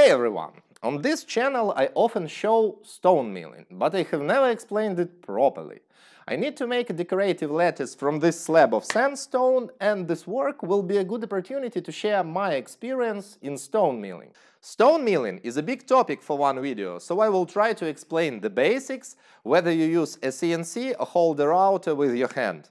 Hey everyone! On this channel I often show stone milling, but I have never explained it properly. I need to make a decorative lattice from this slab of sandstone, and this work will be a good opportunity to share my experience in stone milling. Stone milling is a big topic for one video, so I will try to explain the basics, whether you use a CNC or hold a router with your hand.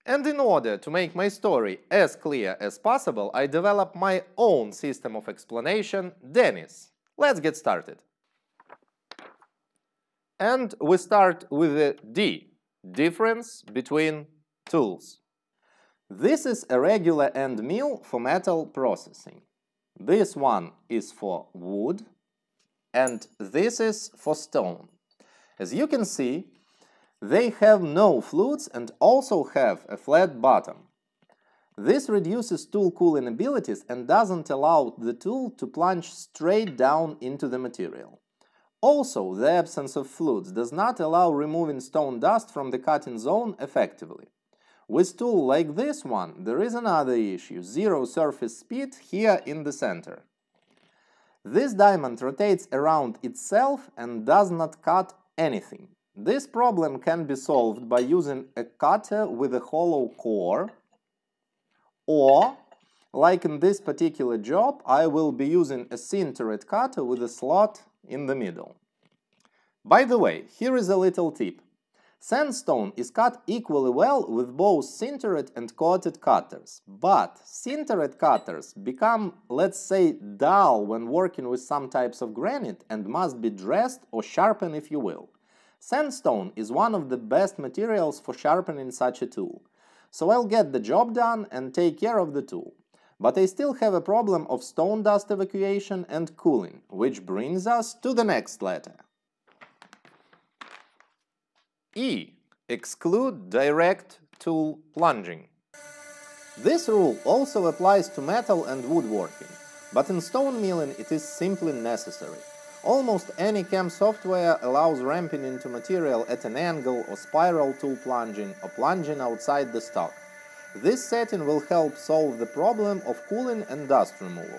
And in order to make my story as clear as possible, I developed my own system of explanation, Dennis. Let's get started. And we start with the D, difference between tools. This is a regular end mill for metal processing. This one is for wood, and this is for stone. As you can see, they have no flutes and also have a flat bottom. This reduces tool cooling abilities and doesn't allow the tool to plunge straight down into the material. Also, the absence of flutes does not allow removing stone dust from the cutting zone effectively. With tool like this one, there is another issue: zero surface speed here in the center. This diamond rotates around itself and does not cut anything. This problem can be solved by using a cutter with a hollow core, or, like in this particular job, I will be using a sintered cutter with a slot in the middle. By the way, here is a little tip. Sandstone is cut equally well with both sintered and coated cutters, but sintered cutters become, let's say, dull when working with some types of granite and must be dressed or sharpened, if you will. Sandstone is one of the best materials for sharpening such a tool, so I'll get the job done and take care of the tool. But I still have a problem of stone dust evacuation and cooling, which brings us to the next letter. E. Exclude direct tool plunging. This rule also applies to metal and woodworking, but in stone milling it is simply necessary. Almost any CAM software allows ramping into material at an angle or spiral tool plunging or plunging outside the stock. This setting will help solve the problem of cooling and dust removal.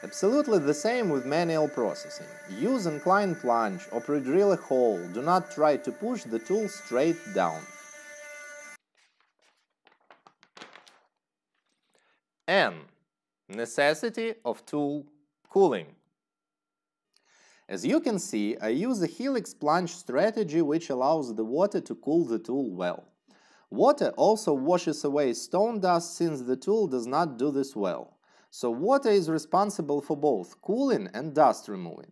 Absolutely the same with manual processing. Use inclined plunge or pre-drill a hole. Do not try to push the tool straight down. N. Necessity of tool cooling. As you can see, I use a helix plunge strategy which allows the water to cool the tool well. Water also washes away stone dust since the tool does not do this well. So water is responsible for both cooling and dust removing.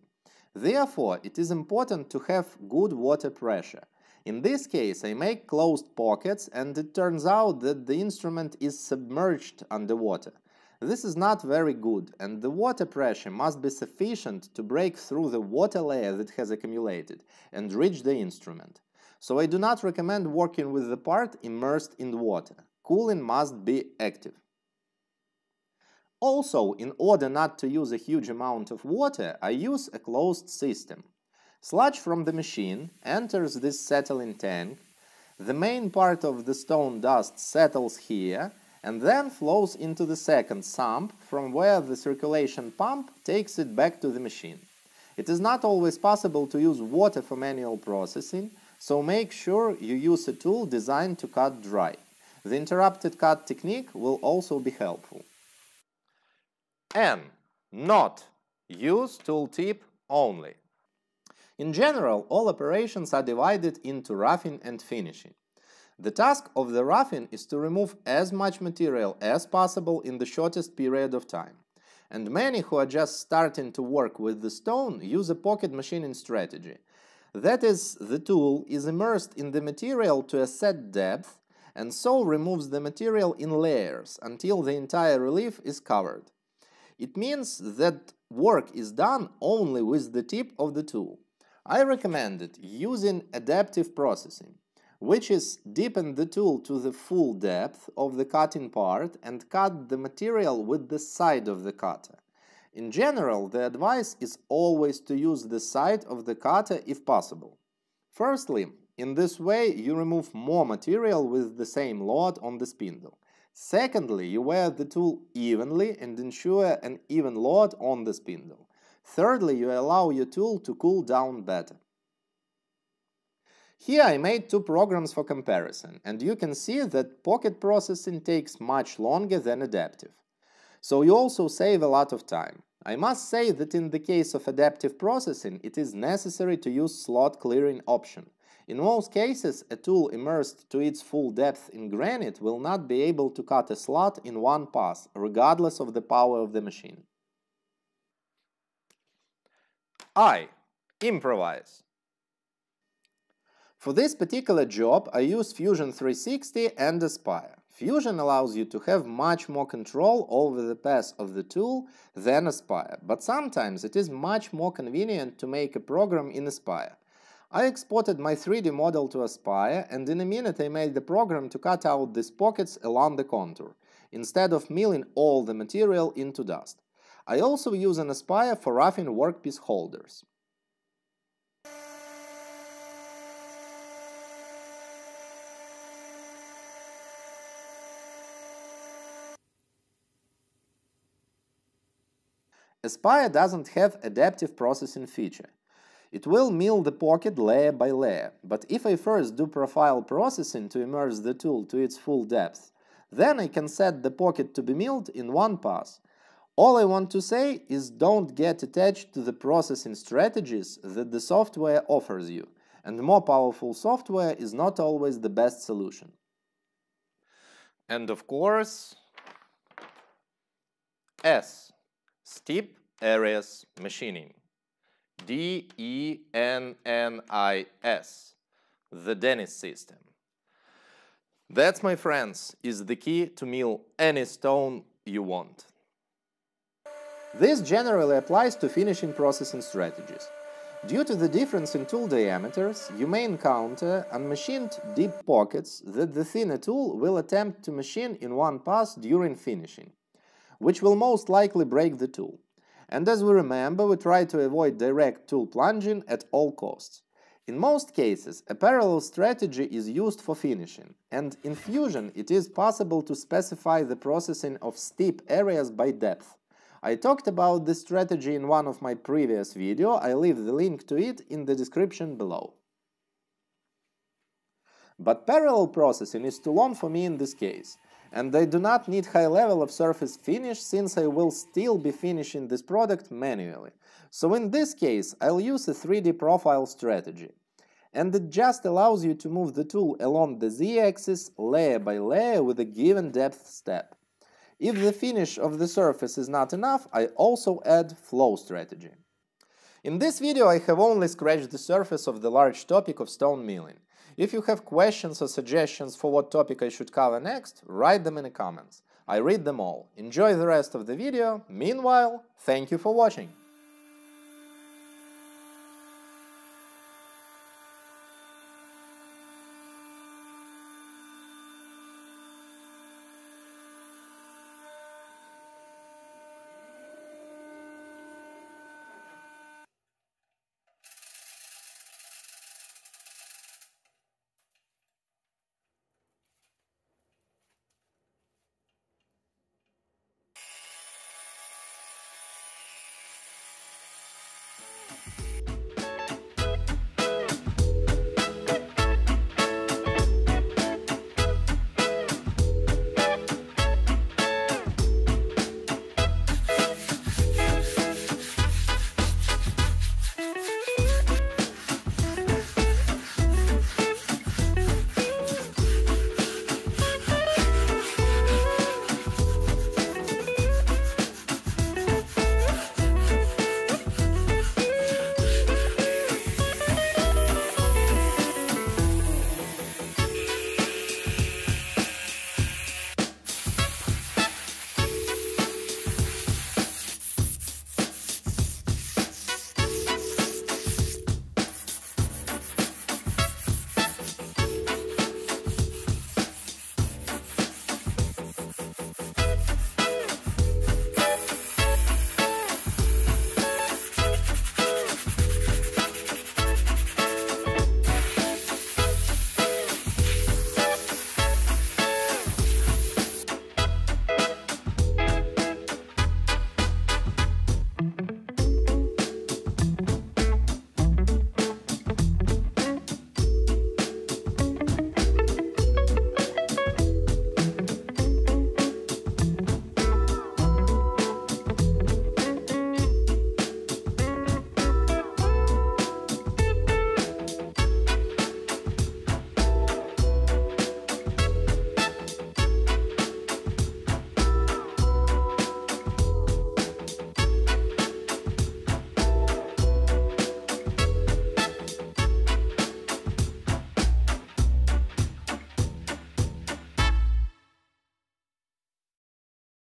Therefore, it is important to have good water pressure. In this case, I make closed pockets and it turns out that the instrument is submerged underwater. This is not very good, and the water pressure must be sufficient to break through the water layer that has accumulated and reach the instrument. So I do not recommend working with the part immersed in water. Cooling must be active. Also, in order not to use a huge amount of water, I use a closed system. Sludge from the machine enters this settling tank, the main part of the stone dust settles here, and then flows into the second sump, from where the circulation pump takes it back to the machine. It is not always possible to use water for manual processing, so make sure you use a tool designed to cut dry. The interrupted cut technique will also be helpful. N. Not use tooltip only. In general, all operations are divided into roughing and finishing. The task of the roughing is to remove as much material as possible in the shortest period of time. And many who are just starting to work with the stone use a pocket machining strategy. That is, the tool is immersed in the material to a set depth and so removes the material in layers until the entire relief is covered. It means that work is done only with the tip of the tool. I recommended using adaptive processing, which is deepen the tool to the full depth of the cutting part and cut the material with the side of the cutter. In general, the advice is always to use the side of the cutter if possible. Firstly, in this way you remove more material with the same load on the spindle. Secondly, you wear the tool evenly and ensure an even load on the spindle. Thirdly, you allow your tool to cool down better. Here I made two programs for comparison, and you can see that pocket processing takes much longer than adaptive. So you also save a lot of time. I must say that in the case of adaptive processing, it is necessary to use slot clearing option. In most cases, a tool immersed to its full depth in granite will not be able to cut a slot in one pass, regardless of the power of the machine. I improvise. For this particular job, I use Fusion 360 and Aspire. Fusion allows you to have much more control over the path of the tool than Aspire, but sometimes it is much more convenient to make a program in Aspire. I exported my 3D model to Aspire, and in a minute I made the program to cut out these pockets along the contour, instead of milling all the material into dust. I also use an Aspire for roughing workpiece holders. Aspire doesn't have adaptive processing feature. It will mill the pocket layer by layer, but if I first do profile processing to immerse the tool to its full depth, then I can set the pocket to be milled in one pass. All I want to say is don't get attached to the processing strategies that the software offers you, and more powerful software is not always the best solution. And of course, S. Steep Areas Machining. DENNIS. The Dennis system. That, my friends, is the key to mill any stone you want. This generally applies to finishing processing strategies. Due to the difference in tool diameters, you may encounter unmachined deep pockets that the thinner tool will attempt to machine in one pass during finishing, which will most likely break the tool. And as we remember, we try to avoid direct tool plunging at all costs. In most cases, a parallel strategy is used for finishing, and in Fusion it is possible to specify the processing of steep areas by depth. I talked about this strategy in one of my previous videos. I leave the link to it in the description below. But parallel processing is too long for me in this case, and I do not need high level of surface finish since I will still be finishing this product manually. So in this case, I'll use a 3D profile strategy. And it just allows you to move the tool along the z-axis layer by layer with a given depth step. If the finish of the surface is not enough, I also add flow strategy. In this video I have only scratched the surface of the large topic of stone milling. If you have questions or suggestions for what topic I should cover next, write them in the comments. I read them all. Enjoy the rest of the video. Meanwhile, thank you for watching.